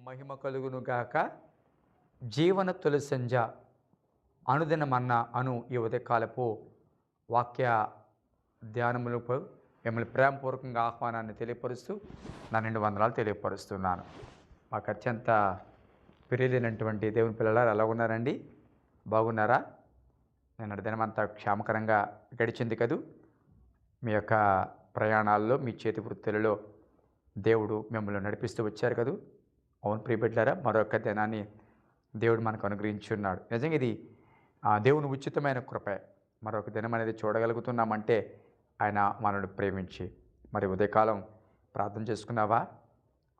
మహిమ కలుగును గాక. జీవన తొలి సంజ అనుదినమన్న అను ఈ ఉదయకాలపు వాక్య ధ్యానములకు మిమ్మల్ని ప్రేమపూర్వకంగా ఆహ్వానాన్ని తెలియపరుస్తూ నా నిండు వందనాలు తెలియపరుస్తున్నాను. మాకు అత్యంత ప్రియమైనటువంటి దేవుని పిల్లలు ఎలా ఉన్నారండి? బాగున్నారా? నిన్నటి దినమంతా క్షేమకరంగా గడిచింది కదూ? మీ యొక్క ప్రయాణాల్లో, మీ చేతి వృత్తులలో దేవుడు మిమ్మల్ని నడిపిస్తూ వచ్చారు కదూ? అవును ప్రియబిడ్డలారా, మరొక దినాన్ని దేవుడు మనకు అనుగ్రహించి ఉన్నాడు. నిజంగా ఇది దేవుని ఉచితమైన కృపే. మరొక దినం అనేది చూడగలుగుతున్నామంటే ఆయన మనల్ని ప్రేమించి. మరి ఉదయకాలం ప్రార్థన చేసుకున్నావా?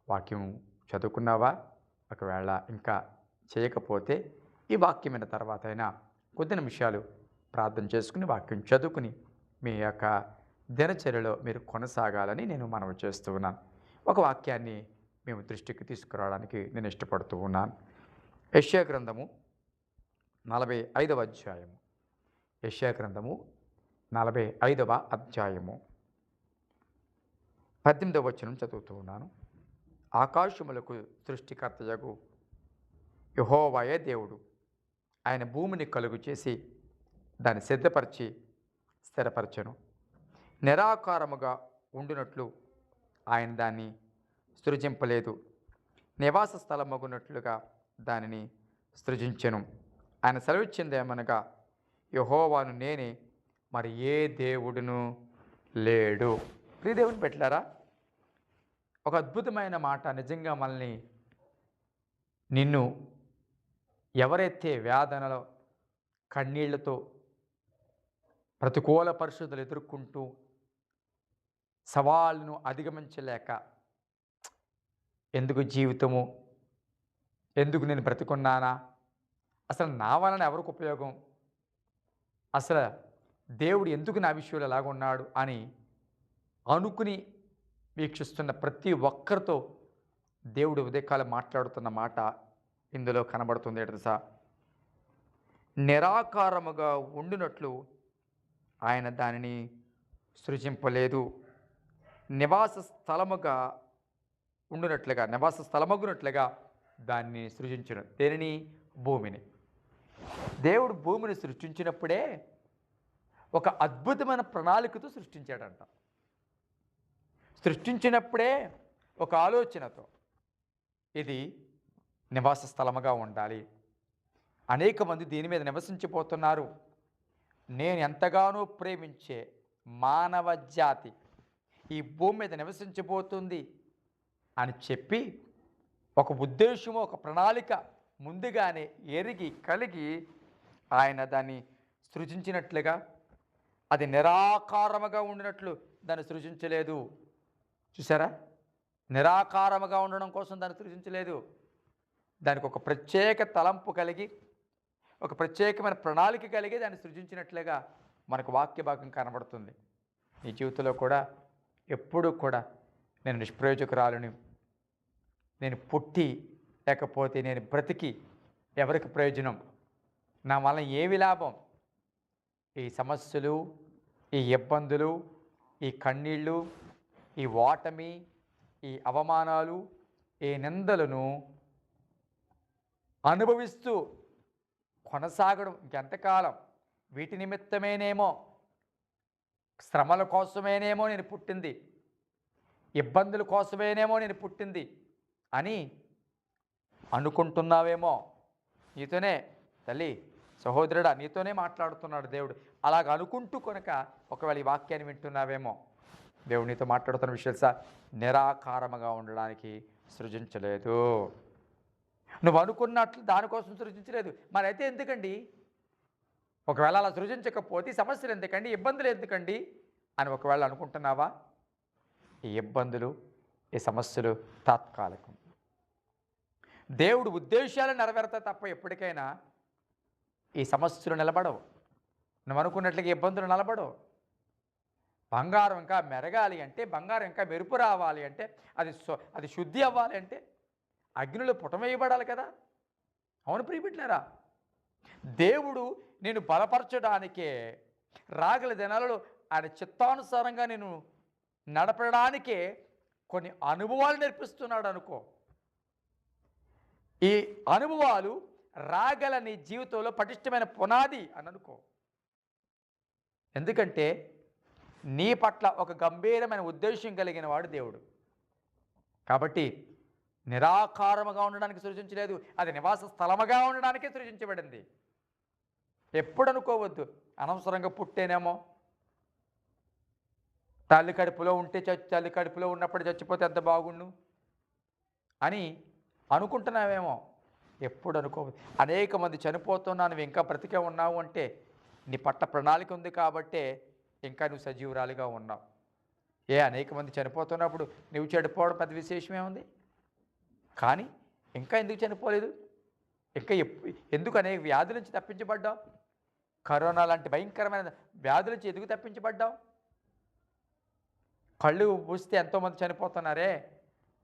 వాక్యం చదువుకున్నావా? ఒకవేళ ఇంకా చేయకపోతే ఈ వాక్యం విన్న తర్వాత అయినా కొద్ది నిమిషాలు ప్రార్థన చేసుకుని వాక్యం చదువుకుని మీ యొక్క దినచర్యలో మీరు కొనసాగాలని నేను మనవి చేస్తూ ఉన్నాను. ఒక వాక్యాన్ని మేము దృష్టికి తీసుకురావడానికి నేను ఇష్టపడుతూ ఉన్నాను. యెషయా గ్రంథము 45వ అధ్యాయము. యెషయా గ్రంథము 45వ అధ్యాయము 18వ వచనం చదువుతూ ఉన్నాను. ఆకాశములకు సృష్టికర్తయగు యెహోవాయే దేవుడు. ఆయన భూమిని కలుగు చేసి దాన్ని సిద్ధపరిచి స్థిరపరచెను. నిరాకారముగా ఉండునట్లు ఆయన దాన్ని సృజింపలేదు. నివాస స్థలమగునట్లుగా దానిని సృజించెను. ఆయన సెలవిచ్చిందేమనగా, యెహోవాను నేనే, మరి ఏ దేవుడును లేడు. ప్రియదేవుని పెట్టారా, ఒక అద్భుతమైన మాట. నిజంగా మనల్ని నిన్ను ఎవరైతే వేదనలో కన్నీళ్లతో ప్రతికూల పరిస్థితులు ఎదుర్కొంటూ సవాళ్ళను అధిగమించలేక ఎందుకు జీవితము, ఎందుకు నేను బ్రతికున్నానా, అసలు నా వలన ఎవరికి ఉపయోగం, అసలు దేవుడు ఎందుకు నా విషయంలో ఎలాగున్నాడు అని అనుకుని వీక్షిస్తున్న ప్రతి ఒక్కరితో దేవుడు ఉదయకాలం మాట్లాడుతున్న మాట ఇందులో కనబడుతుంది. తెలుసా? నిరాకారముగా ఉండునట్లు ఆయన దానిని సృజింపలేదు. నివాస స్థలమగునట్లుగా దాన్ని సృజించను. దేనిని? భూమిని. దేవుడు భూమిని సృష్టించినప్పుడే ఒక అద్భుతమైన ప్రణాళికతో సృష్టించాడంట. సృష్టించినప్పుడే ఒక ఆలోచనతో ఇది నివాస స్థలముగా ఉండాలి. అనేక మంది దీని మీద నివసించిపోతున్నారు. నేను ఎంతగానో ప్రేమించే మానవ జాతి ఈ భూమి మీద నివసించబోతుంది అని చెప్పి ఒక ఉద్దేశము, ఒక ప్రణాళిక ముందుగానే ఎరిగి కలిగి ఆయన దాన్ని సృజించినట్లుగా అది నిరాకారముగా ఉండినట్లు దాన్ని సృజించలేదు. చూసారా? నిరాకారముగా ఉండడం కోసం దాన్ని సృజించలేదు. దానికి ఒక ప్రత్యేక తలంపు కలిగి, ఒక ప్రత్యేకమైన ప్రణాళిక కలిగి దాన్ని సృజించినట్లుగా మనకు వాక్య భాగం కనబడుతుంది. నీ జీవితంలో కూడా ఎప్పుడూ కూడా నేను నిష్ప్రయోజకురాలని, నేను పుట్టి లేకపోతే నేను బ్రతికి ఎవరికి ప్రయోజనం, నా వలన ఏమి లాభం, ఈ సమస్యలు, ఈ ఇబ్బందులు, ఈ కన్నీళ్ళు, ఈ ఓటమి, ఈ అవమానాలు, ఈ నిందలను అనుభవిస్తూ కొనసాగడం ఇంకెంతకాలం? వీటి నిమిత్తమేనేమో, శ్రమల కోసమేనేమో నేను పుట్టింది, ఇబ్బందుల కోసమేనేమో నేను పుట్టింది అని అనుకుంటున్నావేమో. నీతోనే తల్లి, సహోదరుడా, నీతోనే మాట్లాడుతున్నాడు దేవుడు. అలాగ అనుకుంటూ కనుక ఒకవేళ ఈ వాక్యాన్ని వింటున్నావేమో, దేవుడు నీతో మాట్లాడుతున్న విషయాలు సార్ నిరాకారముగా ఉండడానికి సృజించలేదు. నువ్వు అనుకున్నట్లు దానికోసం సృజించలేదు. మరి అయితే ఎందుకండి? ఒకవేళ అలా సృజించకపోతే సమస్యలు ఎందుకండి, ఇబ్బందులు ఎందుకండి అని ఒకవేళ అనుకుంటున్నావా? ఈ ఇబ్బందులు, ఈ సమస్యలు తాత్కాలికం. దేవుడు ఉద్దేశాలు నెరవేరుతా తప్ప ఎప్పటికైనా ఈ సమస్యలు నిలబడవు. నువ్వు అనుకున్నట్లుగా ఇబ్బందులు నిలబడవు. బంగారం ఇంకా మెరగాలి అంటే, బంగారం ఇంకా మెరుపు రావాలి అంటే, అది శుద్ధి అవ్వాలి అంటే అగ్నిలో పుటమేయబడాలి కదా. అవును ప్రియబిడ్డలారా, దేవుడు నేను బలపరచడానికే రాగల దినాలలో ఆయన చిత్తానుసారంగా నేను నడపడానికే కొన్ని అనుభవాలు నేర్పిస్తున్నాడు అనుకో. ఈ అనుభవాలు రాగల నీ జీవితంలో పటిష్టమైన పునాది అని అనుకో. ఎందుకంటే నీ పట్ల ఒక గంభీరమైన ఉద్దేశం కలిగిన వాడు దేవుడు. కాబట్టి నిరాకారముగా ఉండడానికి సృజించలేదు, అది నివాస స్థలముగా ఉండడానికే సృజించబడింది. ఎప్పుడు అనుకోవద్దు అనవసరంగా పుట్టేనేమో, తల్లి కడుపులో ఉంటే తల్లి కడుపులో ఉన్నప్పుడు చచ్చిపోతే ఎంత బాగుండు అని అనుకుంటున్నావేమో. ఎప్పుడు అనుకోవద్దు. అనేక మంది చనిపోతున్నావు, నువ్వు ఇంకా బ్రతికే ఉన్నావు అంటే నీ పట్ల ప్రణాళిక ఉంది కాబట్టే ఇంకా నువ్వు సజీవురాలిగా ఉన్నావు. అనేక మంది చనిపోతున్నప్పుడు నువ్వు చెడిపోవడం పెద్ద విశేషమే ఉంది. కానీ ఇంకా ఎందుకు చనిపోలేదు? ఇంకా ఎందుకు అనేక వ్యాధుల నుంచి తప్పించబడ్డావు? కరోనా లాంటి భయంకరమైన వ్యాధుల నుంచి ఎందుకు తప్పించబడ్డావు? కళ్ళు పూస్తే ఎంతోమంది చనిపోతున్నారే,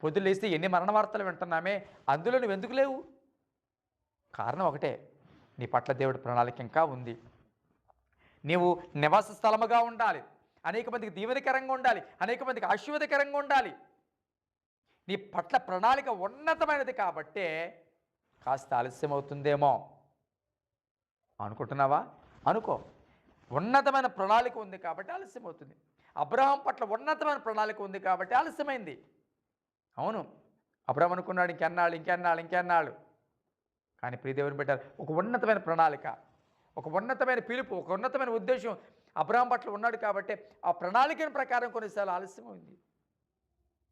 పొద్దులు లేస్తే ఎన్ని మరణ వార్తలు వింటున్నామే, అందులో నువ్వు ఎందుకు లేవు? కారణం ఒకటే, నీ పట్ల దేవుడి ప్రణాళిక ఇంకా ఉంది. నీవు నివాస స్థలముగా ఉండాలి, అనేక మందికి దీవెనకరంగా ఉండాలి, అనేక మందికి ఆశీర్వాదకరంగా ఉండాలి. నీ పట్ల ప్రణాళిక ఉన్నతమైనది కాబట్టే కాస్త ఆలస్యం అవుతుందేమో అనుకుంటున్నావా? అనుకో. ఉన్నతమైన ప్రణాళిక ఉంది కాబట్టి ఆలస్యం అవుతుంది. అబ్రహాం పట్ల ఉన్నతమైన ప్రణాళిక ఉంది కాబట్టి ఆలస్యమైంది. అవును, అబ్రహాం అనుకున్నాడు ఇంకెన్నాళ్ళు. కానీ ప్రియదేవుని బిడ్డలారా, ఒక ఉన్నతమైన ప్రణాళిక, ఒక ఉన్నతమైన పిలుపు, ఒక ఉన్నతమైన ఉద్దేశం అబ్రహాం పట్ల ఉన్నాడు కాబట్టి ఆ ప్రణాళికల ప్రకారం కొన్నిసార్లు ఆలస్యమైంది.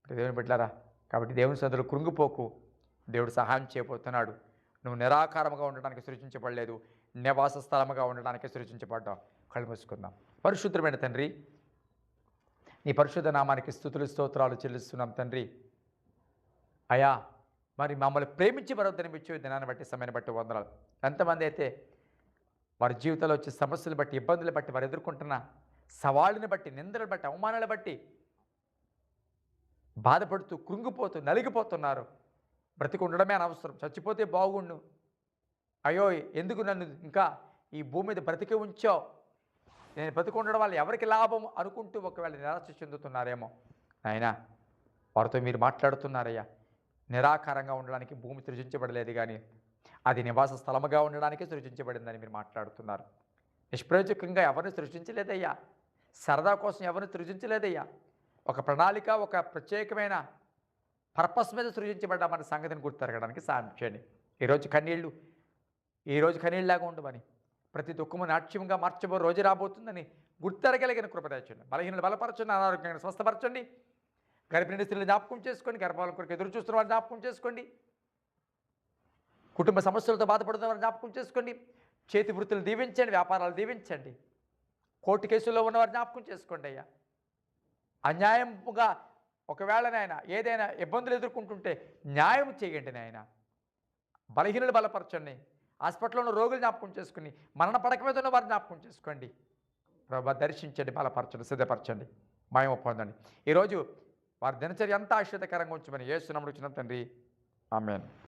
ప్రియదేవుని బిడ్డలారా, కాబట్టి దేవుని సన్నిధిలో కృంగిపోకు. దేవుడు సహాయం చేయబోతున్నాడు. నువ్వు నిరాకారముగా ఉండడానికి సృష్టించబడలేదు, నివాస స్థలముగా ఉండడానికి సృష్టించబడ్డావు. కళ్ళు మూసుకుందాం. పరిశుద్ధమైన తండ్రి, నీ పరిశుద్ధ నామానికి స్తుతులు స్తోత్రాలు చెల్లిస్తున్నాం తండ్రి. అయా, మరి మమ్మల్ని ప్రేమించి మరొద్దనిపించే దినాన్ని బట్టి, సమయాన్ని బట్టి వందనాలు. ఎంతమంది అయితే వారి జీవితంలో వచ్చే సమస్యలు బట్టి, ఇబ్బందులు బట్టి, వారు ఎదుర్కొంటున్న సవాళ్ళని బట్టి, నిందలు బట్టి, అవమానాలు బట్టి బాధపడుతూ, కృంగిపోతూ, నలిగిపోతున్నారు. బ్రతికి ఉండడమే అనవసరం, చచ్చిపోతే బాగుండు, అయ్యో ఎందుకు నన్ను ఇంకా ఈ భూమి మీద బ్రతికి ఉంచావు, నేను బ్రతికి ఉండడం వల్ల ఎవరికి లాభం అనుకుంటూ ఒకవేళ నిరాశ చెందుతున్నారేమో. నాయనా, వారితో మీరు మాట్లాడుతున్నారయ్యా. నిరాకారంగా ఉండడానికి భూమి సృజించబడలేదు, కానీ అది నివాస స్థలముగా ఉండడానికే సృజించబడిందని మీరు మాట్లాడుతున్నారు. నిష్ప్రయోజకంగా ఎవరిని సృష్టించలేదయ్యా, సరదా కోసం ఎవరిని సృజించలేదయ్యా. ఒక ప్రణాళిక, ఒక ప్రత్యేకమైన పర్పస్ మీద సృజించబడ్డామన్న సంగతిని గుర్తెరగడానికి సాయం చేయండి. ఈరోజు కన్నీళ్ళలాగా ఉండమని, ప్రతి దుఃఖము నాట్యంగా మార్చబో రోజు రాబోతుందని గుర్తెరగలిగిన కృప దయచేయండి. బలహీనలు బలపరచండి, అనారోగ్యాన్ని స్వస్థపరచండి. గర్భిణీ స్త్రీలు జ్ఞాపకం చేసుకోండి, గర్భాల కొరకు ఎదురు చూస్తున్న వారిని జ్ఞాపకం చేసుకోండి. కుటుంబ సమస్యలతో బాధపడుతున్న వారిని జ్ఞాపకం చేసుకోండి. చేతి వృత్తులు దీవించండి, వ్యాపారాలు దీవించండి. కోర్టు కేసుల్లో ఉన్నవారిని జ్ఞాపకం చేసుకోండి అయ్యా. అన్యాయముగా ఒకవేళ నాయన ఏదైనా ఇబ్బందులు ఎదుర్కొంటుంటే న్యాయం చేయండి నాయన. బలహీనలు బలపరచండి. హాస్పిటల్లో ఉన్న రోగులు జ్ఞాపకం చేసుకుని, మరణ పడక మీద ఉన్న వారిని జ్ఞాపకం చేసుకోండి. ప్రభా, దర్శించండి, బలపరచండి, సిద్ధపరచండి, మహిమ పొందండి. ఈరోజు వారి దినచర్య అంతా ఆశ్చర్యకరంగా ఉంచమని యేసు నామములో అడుగుచున్నాం తండ్రి. ఆమేన్.